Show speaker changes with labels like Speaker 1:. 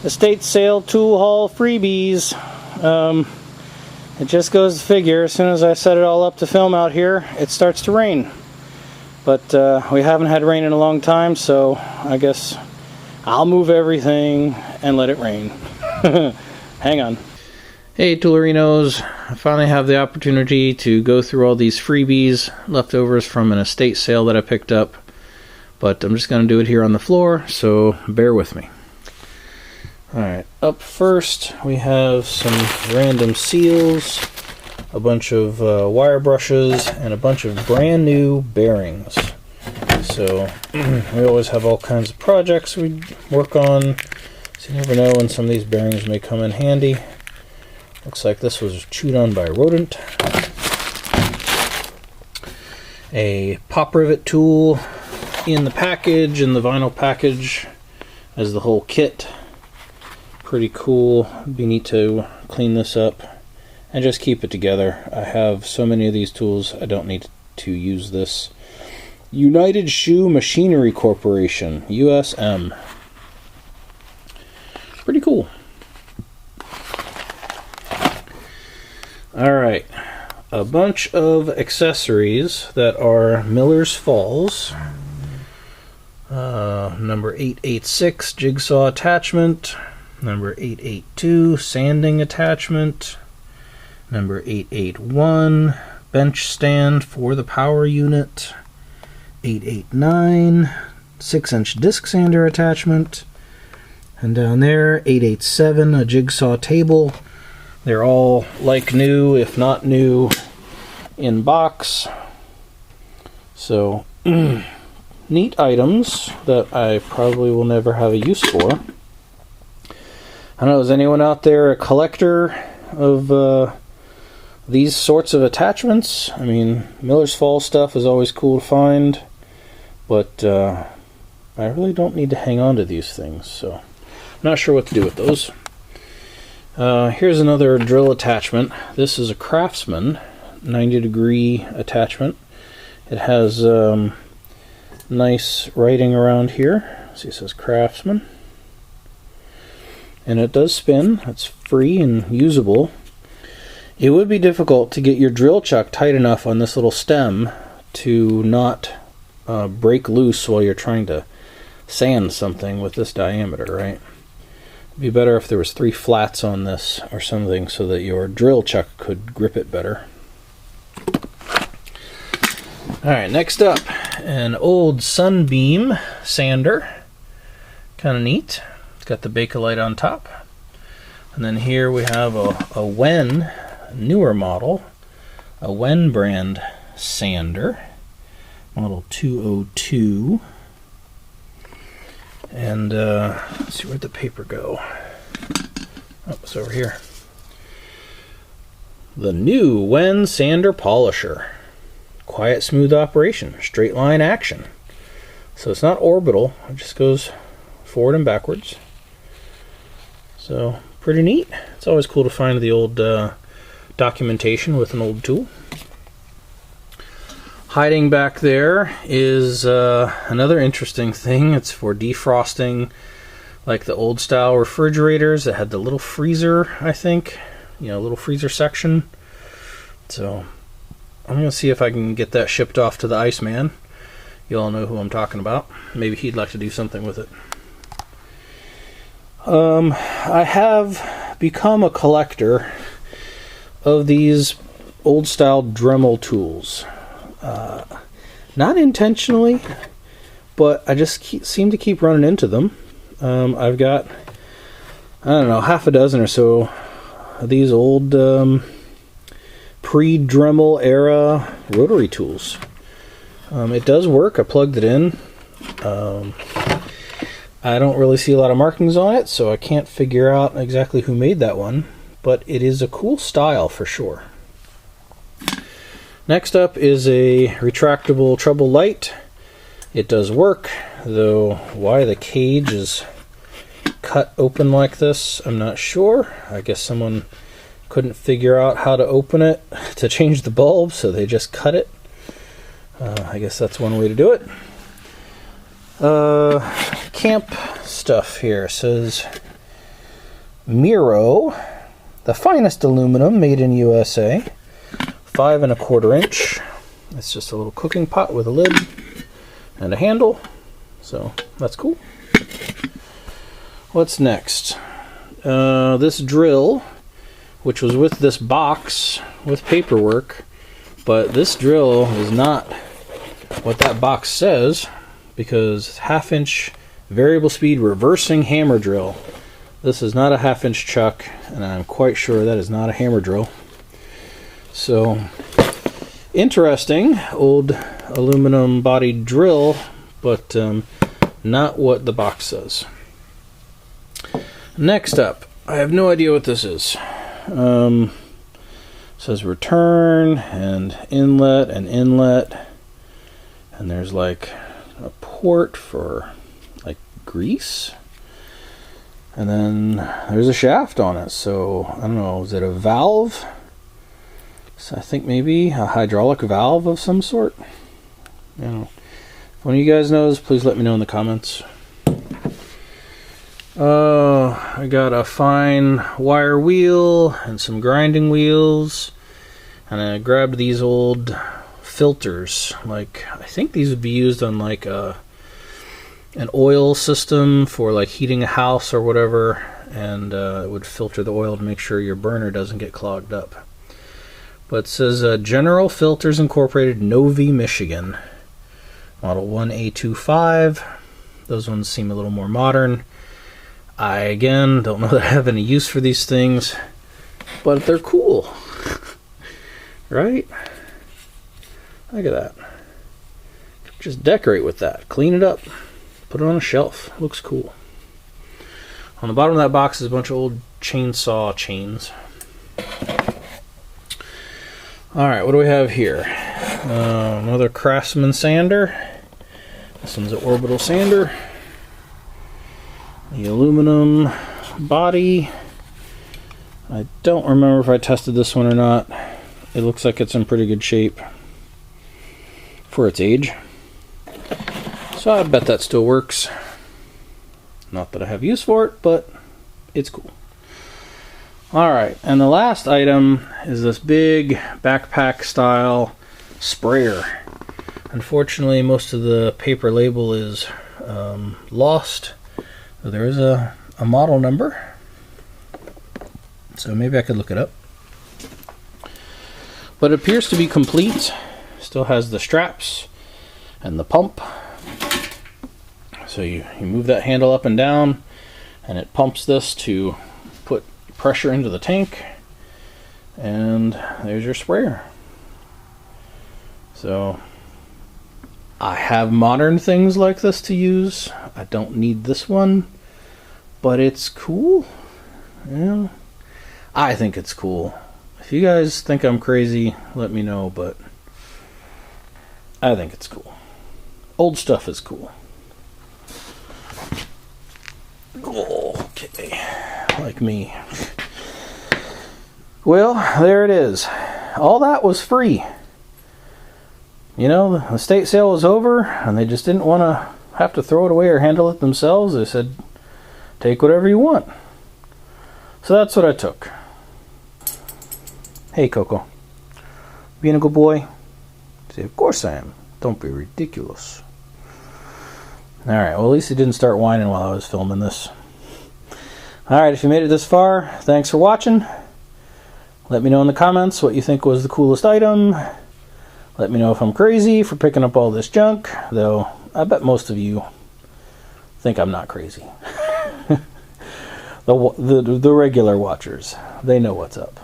Speaker 1: estate sale tool haul freebies. It just goes to figure, as soon as I set it all up to film out here, it starts to rain. But we haven't had rain in a long time, so I guess I'll move everything and let it rain. Hang on. Hey Toolerinos, I finally have the opportunity to go through all these freebies, leftovers from an estate sale that I picked up. But I'm just going to do it here on the floor, so bear with me. Alright, up first we have some random seals, a bunch of wire brushes, and a bunch of brand new bearings. So we always have all kinds of projects we work on, so you never know when some of these bearings may come in handy. Looks like this was chewed on by a rodent. A pop rivet tool in the package, in the vinyl package, as the whole kit. Pretty cool. It'd be neat to clean this up and just keep it together. I have so many of these tools, I don't need to use this. United Shoe Machinery Corporation, USM. Pretty cool. Alright, a bunch of accessories that are Miller's Falls. Number 886 jigsaw attachment. Number 882 sanding attachment. Number 881 bench stand for the power unit. 889 6-inch disc sander attachment. And down there 887 a jigsaw table. They're all like new, if not new, in box. So, neat items that I probably will never have a use for. I don't know, is anyone out there a collector of these sorts of attachments? I mean, Miller's Falls stuff is always cool to find, but I really don't need to hang on to these things, so I'm not sure what to do with those. Here's another drill attachment. This is a Craftsman 90-degree attachment. It has nice writing around here. See, it says Craftsman. And it does spin. It's free and usable. It would be difficult to get your drill chuck tight enough on this little stem to not break loose while you're trying to sand something with this diameter, right? It'd be better if there was 3 flats on this or something so that your drill chuck could grip it better. Alright, next up, an old Sunbeam sander. Kind of neat. It's got the Bakelite on top. And then here we have a Wen, newer model, a Wen brand sander, model 202. And let's see, where'd the paper go? Oh, it's over here. The new Wen Sander Polisher. Quiet, smooth operation. Straight line action. So it's not orbital. It just goes forward and backwards. So, pretty neat. It's always cool to find the old documentation with an old tool. Hiding back there is another interesting thing. It's for defrosting, like the old style refrigerators that had the little freezer, I think. You know, little freezer section. So, I'm going to see if I can get that shipped off to the Iceman. You all know who I'm talking about. Maybe he'd like to do something with it. I have become a collector of these old style Dremel tools. Not intentionally, but I just seem to keep running into them. I've got, I don't know, half a dozen or so of these old pre-Dremel era rotary tools. It does work. I plugged it in. I don't really see a lot of markings on it, so I can't figure out exactly who made that one, but it is a cool style for sure. Next up is a retractable treble light. It does work, though why the cage is cut open like this, I'm not sure. I guess someone couldn't figure out how to open it to change the bulb, so they just cut it. I guess that's one way to do it. Camp stuff here. It says Miro, the finest aluminum made in USA, 5 1/4 inch. It's just a little cooking pot with a lid and a handle, so that's cool. What's next? This drill, which was with this box with paperwork, but this drill is not what that box says, because it's 1/2 inch variable speed reversing hammer drill. This is not a 1/2 inch chuck, and I'm quite sure that is not a hammer drill. So interesting old aluminum bodied drill, but not what the box says. Next up, I have no idea what this is. It says return and inlet, and there's like a port for like grease, and then there's a shaft on it. So I don't know, is it a valve? So I think maybe a hydraulic valve of some sort. You know, if one of you guys knows, please let me know in the comments. I got a fine wire wheel and some grinding wheels, and I grabbed these old filters. Like, I think these would be used on like an oil system for like heating a house or whatever, and it would filter the oil to make sure your burner doesn't get clogged up. But it says General Filters Incorporated, Novi, Michigan, model 1A25. Those ones seem a little more modern. I, again, don't know that I have any use for these things, but they're cool. Right? Look at that. Just decorate with that. Clean it up. Put it on a shelf. Looks cool. On the bottom of that box is a bunch of old chainsaw chains. Alright, what do we have here? Another Craftsman sander. This one's an Orbital sander. The aluminum body. I don't remember if I tested this one or not. It looks like it's in pretty good shape for its age. So I bet that still works. Not that I have use for it, but it's cool. Alright, and the last item is this big backpack style sprayer. Unfortunately, most of the paper label is lost. There is a model number, so maybe I could look it up. But it appears to be complete. Still has the straps and the pump. So you move that handle up and down, and it pumps this to put pressure into the tank, and there's your sprayer. So I have modern things like this to use. I don't need this one, but it's cool. Yeah, I think it's cool. If you guys think I'm crazy, let me know, but I think it's cool. Old stuff is cool. Okay, like me. Well, there it is. All that was free. You know, the estate sale was over, and they just didn't want to have to throw it away or handle it themselves. They said, take whatever you want. So that's what I took. Hey, Coco. Being a good boy? Say, of course I am. Don't be ridiculous. Alright, well, at least he didn't start whining while I was filming this. Alright, if you made it this far, thanks for watching. Let me know in the comments what you think was the coolest item. Let me know if I'm crazy for picking up all this junk, though I bet most of you think I'm not crazy. The regular watchers, they know what's up.